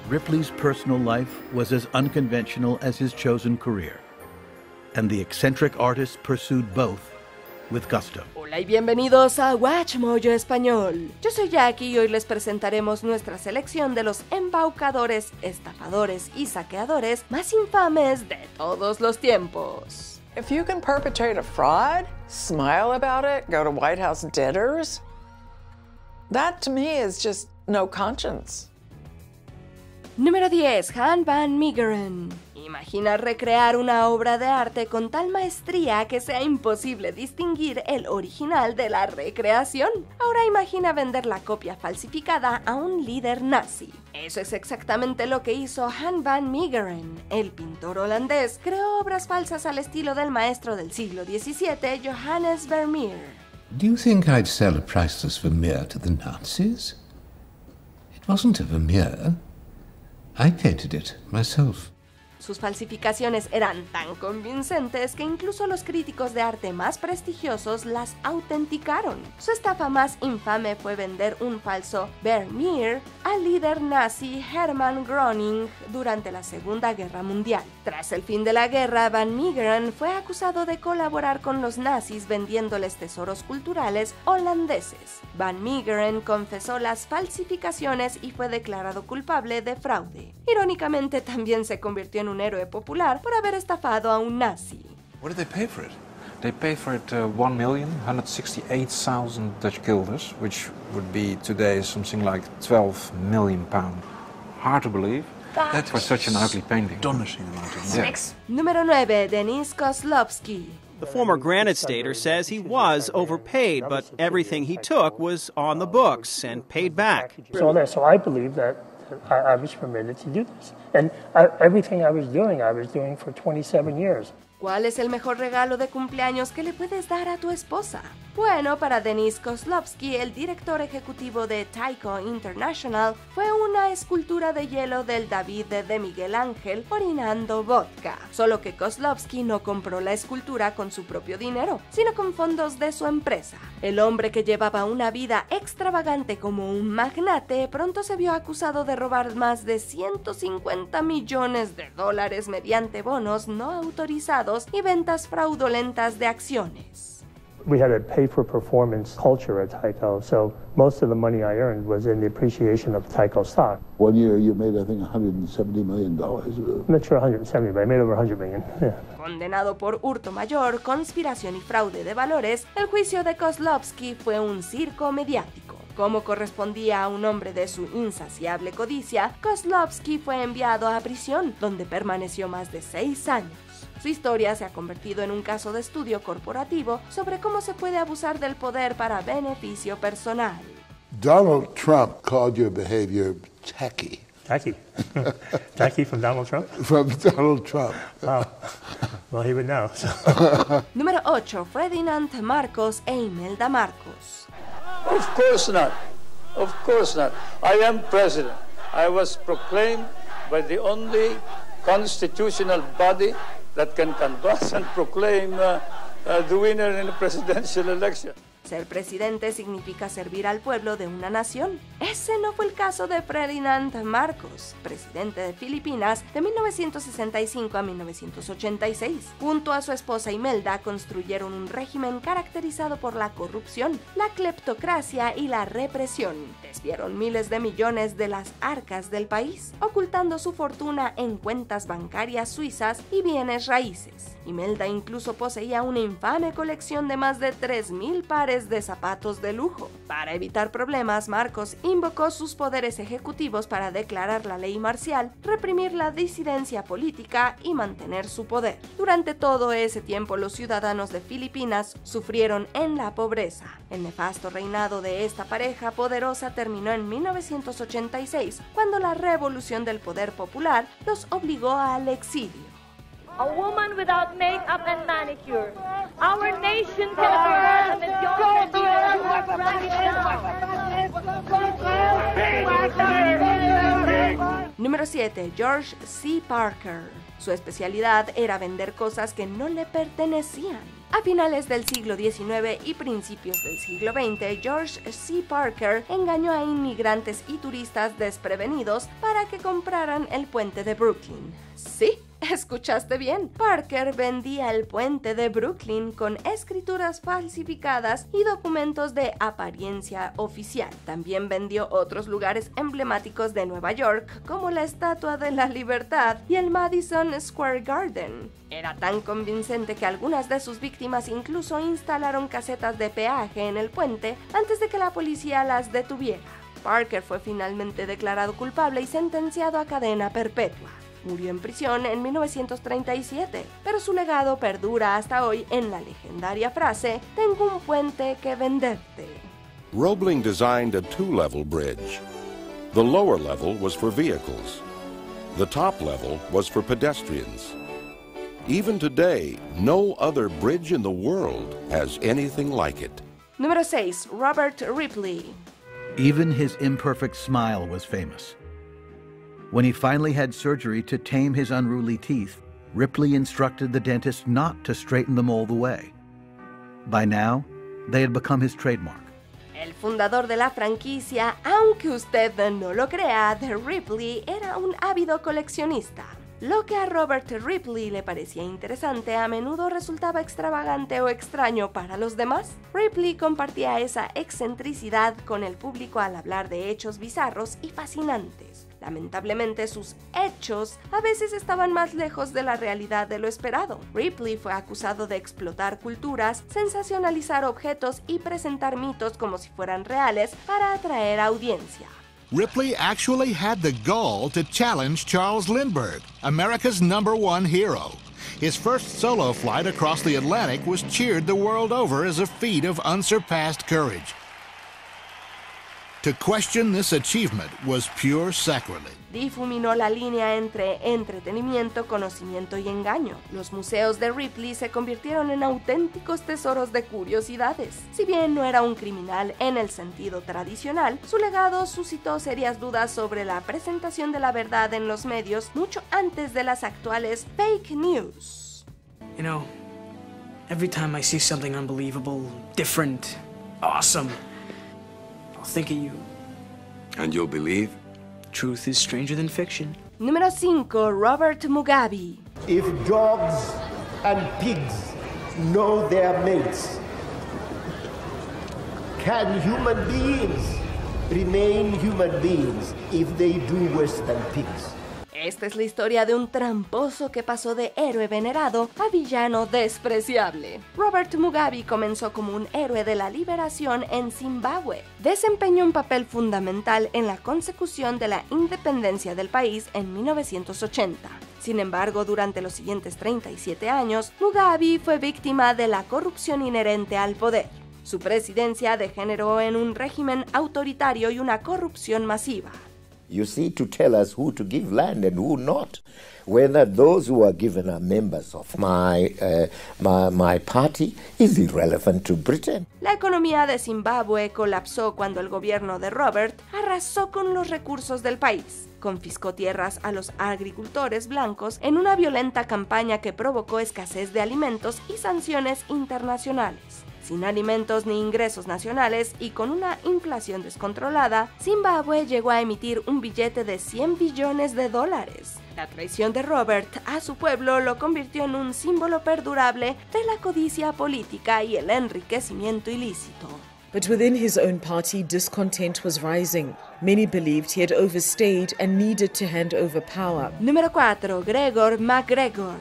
Ripley's personal life was as unconventional as his chosen career, and the eccentric artist pursued both with gusto. Hola y bienvenidos a Watchmojo Español. Yo soy Jackie y hoy les presentaremos nuestra selección de los embaucadores, estafadores y saqueadores más infames de todos los tiempos. If you can perpetrate a fraud, smile about it, go to White House dinners, that to me is just no conscience. Número 10. Han van Meegeren. Imagina recrear una obra de arte con tal maestría que sea imposible distinguir el original de la recreación. Ahora imagina vender la copia falsificada a un líder nazi. Eso es exactamente lo que hizo Han van Meegeren. El pintor holandés creó obras falsas al estilo del maestro del siglo XVII, Johannes Vermeer. Do you think I'd sell a priceless Vermeer to the Nazis? It wasn't a Vermeer. I painted it myself. Sus falsificaciones eran tan convincentes que incluso los críticos de arte más prestigiosos las autenticaron. Su estafa más infame fue vender un falso Vermeer al líder nazi Hermann Göring durante la Segunda Guerra Mundial. Tras el fin de la guerra, Van Meegeren fue acusado de colaborar con los nazis vendiéndoles tesoros culturales holandeses. Van Meegeren confesó las falsificaciones y fue declarado culpable de fraude. Irónicamente, también se convirtió en un héroe popular por haber estafado a un nazi. What did they pay for it? They paid for it 1,168,000 Dutch guilders, which would be today something like 12 million pounds. Hard to believe. That's for such an ugly painting. Astonishing amount of money. Yeah. Número 9. Denis Kozlovsky. The former Granite Stater says he was overpaid, but everything he took was on the books and paid back. So I believe that I was permitted to do this. And everything I was doing for 27 years. ¿Cuál es el mejor regalo de cumpleaños que le puedes dar a tu esposa? Bueno, para Denis Kozlovsky, el director ejecutivo de Tyco International, fue una escultura de hielo del David de Miguel Ángel orinando vodka. Solo que Kozlovsky no compró la escultura con su propio dinero, sino con fondos de su empresa. El hombre, que llevaba una vida extravagante como un magnate, pronto se vio acusado de robar más de $150 millones mediante bonos no autorizados y ventas fraudulentas de acciones. We had a pay-for-performance culture at Tyco, so most of the money I earned was in the appreciation of Tyco stock. One year you made, I think, $170 million. I'm not sure 170, but I made over 100 million. Yeah. Condenado por hurto mayor, conspiración y fraude de valores, el juicio de Kozlovsky fue un circo mediático. Como correspondía a un hombre de su insaciable codicia, Kozlovsky fue enviado a prisión, donde permaneció más de 6 años. Su historia se ha convertido en un caso de estudio corporativo sobre cómo se puede abusar del poder para beneficio personal. Donald Trump called your behavior tacky. Tacky. Tacky from Donald Trump? From Donald Trump. Wow. Well, he would know. So. Número 8. Ferdinand Marcos e Imelda Marcos. Of course not. Of course not. I am president. I was proclaimed by the only constitutional body that can canvass and proclaim the winner in a presidential election. Ser presidente significa servir al pueblo de una nación. Ese no fue el caso de Ferdinand Marcos, presidente de Filipinas de 1965 a 1986. Junto a su esposa Imelda construyeron un régimen caracterizado por la corrupción, la cleptocracia y la represión. Desviaron miles de millones de las arcas del país, ocultando su fortuna en cuentas bancarias suizas y bienes raíces. Imelda incluso poseía una infame colección de más de 3,000 pares de zapatos de lujo. Para evitar problemas, Marcos invocó sus poderes ejecutivos para declarar la ley marcial, reprimir la disidencia política y mantener su poder. Durante todo ese tiempo, los ciudadanos de Filipinas sufrieron en la pobreza. El nefasto reinado de esta pareja poderosa terminó en 1986, cuando la revolución del poder popular los obligó al exilio. A woman without makeup and manicure. Our nation can Número 7. George C. Parker. Su especialidad era vender cosas que no le pertenecían. A finales del siglo XIX y principios del siglo XX, George C. Parker engañó a inmigrantes y turistas desprevenidos para que compraran el puente de Brooklyn. Sí, escuchaste bien. Parker vendía el puente de Brooklyn con escrituras falsificadas y documentos de apariencia oficial. También vendió otros lugares emblemáticos de Nueva York, como la Estatua de la Libertad y el Madison Square Garden. Era tan convincente que algunas de sus víctimas incluso instalaron casetas de peaje en el puente antes de que la policía las detuviera. Parker fue finalmente declarado culpable y sentenciado a cadena perpetua. Murió en prisión en 1937, pero su legado perdura hasta hoy en la legendaria frase: "Tengo un puente que venderte". Roebling designed a two-level bridge. The lower level was for vehicles. The top level was for pedestrians. Even today, no other bridge in the world has anything like it. Número 6. Robert Ripley. Even his imperfect smile was famous. When he finally had surgery to tame his unruly teeth, Ripley instructed the dentist not to straighten them all the way. By now, they had become his trademark. El fundador de la franquicia, aunque usted no lo crea, de Ripley era un ávido coleccionista. Lo que a Robert Ripley le parecía interesante a menudo resultaba extravagante o extraño para los demás. Ripley compartía esa excentricidad con el público al hablar de hechos bizarros y fascinantes. Lamentablemente, sus hechos a veces estaban más lejos de la realidad de lo esperado. Ripley fue acusado de explotar culturas, sensacionalizar objetos y presentar mitos como si fueran reales para atraer audiencia. Ripley actually had the gall to challenge Charles Lindbergh, America's #1 hero. His first solo flight across the Atlantic was cheered the world over as a feat of unsurpassed courage. To question this achievement was pure sacrilege. Difuminó la línea entre entretenimiento, conocimiento y engaño. Los museos de Ripley se convirtieron en auténticos tesoros de curiosidades. Si bien no era un criminal en el sentido tradicional, su legado suscitó serias dudas sobre la presentación de la verdad en los medios mucho antes de las actuales fake news. You know, every time I see something unbelievable, different, awesome, I'll think of you. And you'll believe? Truth is stranger than fiction. Número 5. Robert Mugabe. If dogs and pigs know their mates, can human beings remain human beings if they do worse than pigs? Esta es la historia de un tramposo que pasó de héroe venerado a villano despreciable. Robert Mugabe comenzó como un héroe de la liberación en Zimbabue. Desempeñó un papel fundamental en la consecución de la independencia del país en 1980. Sin embargo, durante los siguientes 37 años, Mugabe fue víctima de la corrupción inherente al poder. Su presidencia degeneró en un régimen autoritario y una corrupción masiva. You see, to tell us who to give land and who not, whether those who are given are members of my party is irrelevant to Britain. La economía de Zimbabue colapsó cuando el gobierno de Robert arrasó con los recursos del país. Confiscó tierras a los agricultores blancos en una violenta campaña que provocó escasez de alimentos y sanciones internacionales. Sin alimentos ni ingresos nacionales y con una inflación descontrolada, Zimbabue llegó a emitir un billete de $100 billones. La traición de Robert a su pueblo lo convirtió en un símbolo perdurable de la codicia política y el enriquecimiento ilícito. But within his own party, discontent was rising. Many believed he had overstayed and needed to hand over power. Número 4. Gregor MacGregor.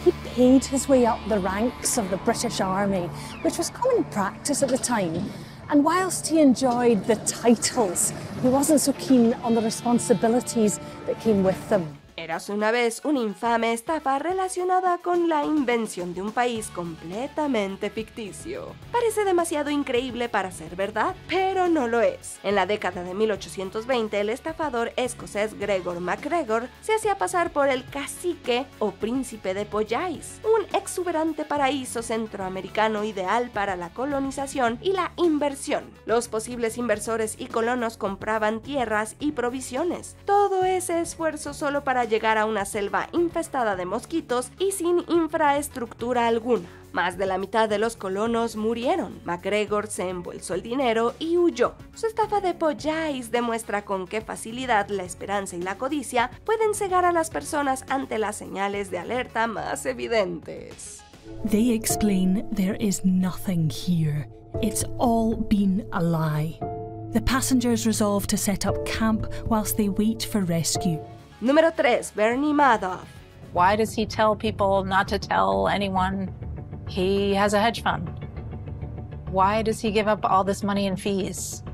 He paid his way up the ranks of the British Army, which was common practice at the time. And whilst he enjoyed the titles, he wasn't so keen on the responsibilities that came with them. Érase una vez una infame estafa relacionada con la invención de un país completamente ficticio. Parece demasiado increíble para ser verdad, pero no lo es. En la década de 1820, el estafador escocés Gregor MacGregor se hacía pasar por el cacique o príncipe de Pollais, un exuberante paraíso centroamericano ideal para la colonización y la inversión. Los posibles inversores y colonos compraban tierras y provisiones. Todo ese esfuerzo solo para llegar a una selva infestada de mosquitos y sin infraestructura alguna. Más de la mitad de los colonos murieron. MacGregor se embolsó el dinero y huyó. Su estafa de Polláis demuestra con qué facilidad la esperanza y la codicia pueden cegar a las personas ante las señales de alerta más evidentes. They explain there is nothing here. It's all been a lie. The passengers resolve to set up camp whilst they wait for rescue. Número 3. Bernie Madoff. Why does he tell people not to tell anyone he has a hedge fund? Why does he give up all this money in fees?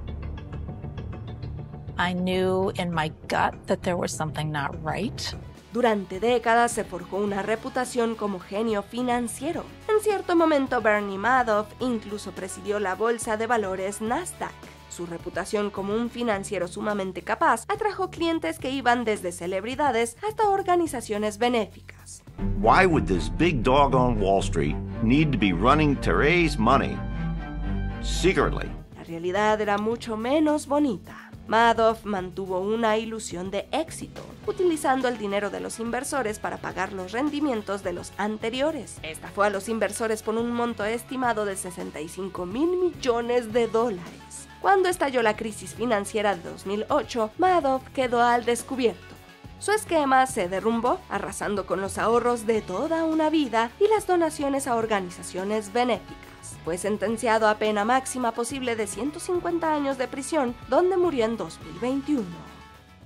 I knew in my gut that there was something not right. Durante décadas se forjó una reputación como genio financiero. En cierto momento, Bernie Madoff incluso presidió la bolsa de valores Nasdaq. Su reputación como un financiero sumamente capaz atrajo clientes que iban desde celebridades hasta organizaciones benéficas. Why would this big dog on Wall Street need to be running to raise money secretly? La realidad era mucho menos bonita. Madoff mantuvo una ilusión de éxito, utilizando el dinero de los inversores para pagar los rendimientos de los anteriores. Estafó a los inversores por un monto estimado de $65 mil millones. Cuando estalló la crisis financiera de 2008, Madoff quedó al descubierto. Su esquema se derrumbó, arrasando con los ahorros de toda una vida y las donaciones a organizaciones benéficas. Fue sentenciado a pena máxima posible de 150 años de prisión, donde murió en 2021.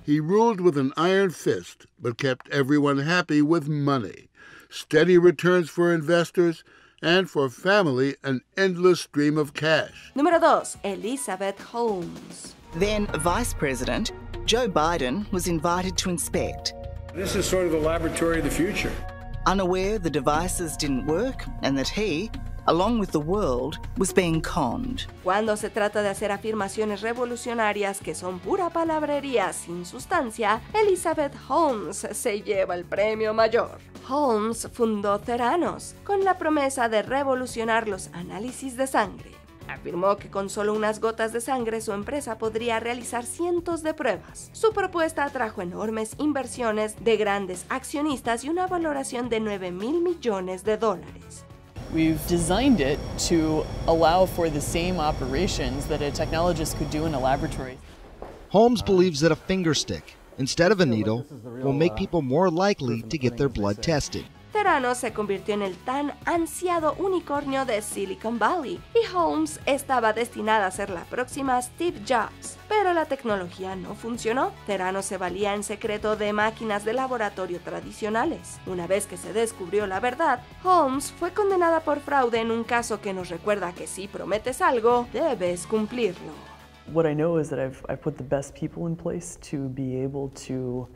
He ruled with an iron fist, but kept everyone happy with money, steady returns for investors, and for family an endless stream of cash. Número 2. Elizabeth Holmes. Then Vice President Joe Biden was invited to inspect. This is sort of the laboratory of the future. Unaware the devices didn't work and that he, along with the world, was being conned. Cuando se trata de hacer afirmaciones revolucionarias que son pura palabrería sin sustancia, Elizabeth Holmes se lleva el premio mayor. Holmes fundó Theranos con la promesa de revolucionar los análisis de sangre. Afirmó que con solo unas gotas de sangre su empresa podría realizar cientos de pruebas. Su propuesta atrajo enormes inversiones de grandes accionistas y una valoración de $9 mil millones. We've designed it to allow for the same operations that a technologist could do in a laboratory. Holmes believes that a finger stick, instead of a needle, will make people more likely to get their blood tested. Theranos se convirtió en el tan ansiado unicornio de Silicon Valley y Holmes estaba destinada a ser la próxima Steve Jobs, pero la tecnología no funcionó. Theranos se valía en secreto de máquinas de laboratorio tradicionales. Una vez que se descubrió la verdad, Holmes fue condenada por fraude en un caso que nos recuerda que si prometes algo, debes cumplirlo. What I know is that I've put the best people in place to be able to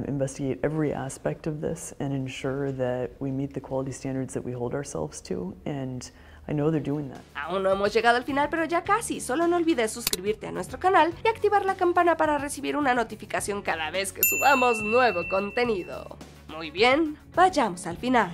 investigate every aspect of this and ensure that we meet the quality standards that we hold ourselves to, and I know they're doing that. Aún no hemos llegado al final, pero ya casi. Solo no olvides suscribirte a nuestro canal y activar la campana para recibir una notificación cada vez que subamos nuevo contenido. Muy bien, vayamos al final.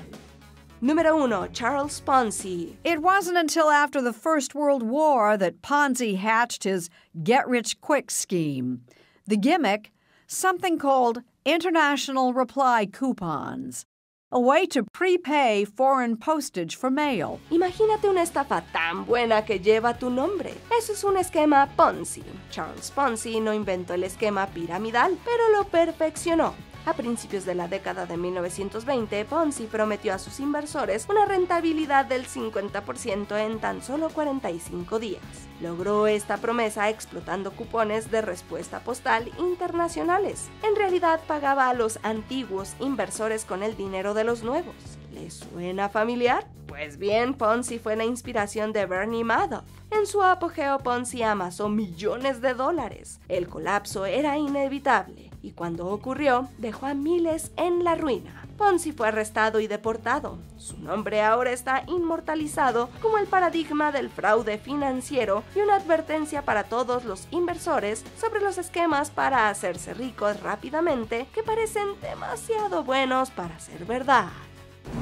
Número 1. Charles Ponzi. It wasn't until after the First World War that Ponzi hatched his get-rich-quick scheme. The gimmick? Something called International Reply Coupons, a way to prepay foreign postage for mail. Imagínate una estafa tan buena que lleva tu nombre. Eso es un esquema Ponzi. Charles Ponzi no inventó el esquema piramidal, pero lo perfeccionó. A principios de la década de 1920, Ponzi prometió a sus inversores una rentabilidad del 50% en tan solo 45 días. Logró esta promesa explotando cupones de respuesta postal internacionales. En realidad pagaba a los antiguos inversores con el dinero de los nuevos. ¿Les suena familiar? Pues bien, Ponzi fue la inspiración de Bernie Madoff. En su apogeo, Ponzi amasó millones de dólares. El colapso era inevitable y cuando ocurrió, dejó a miles en la ruina. Ponzi fue arrestado y deportado. Su nombre ahora está inmortalizado como el paradigma del fraude financiero y una advertencia para todos los inversores sobre los esquemas para hacerse ricos rápidamente que parecen demasiado buenos para ser verdad.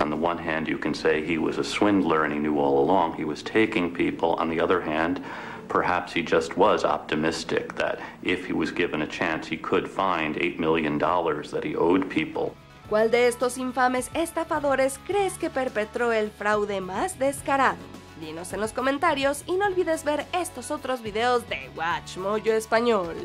On the one hand, you can say he was a swindler and he knew all along he was taking people. On the other hand, perhaps he just was optimistic that if he was given a chance, he could find $8 million that he owed people. ¿Cuál de estos infames estafadores crees que perpetró el fraude más descarado? Dinos en los comentarios y no olvides ver estos otros videos de WatchMojo Español.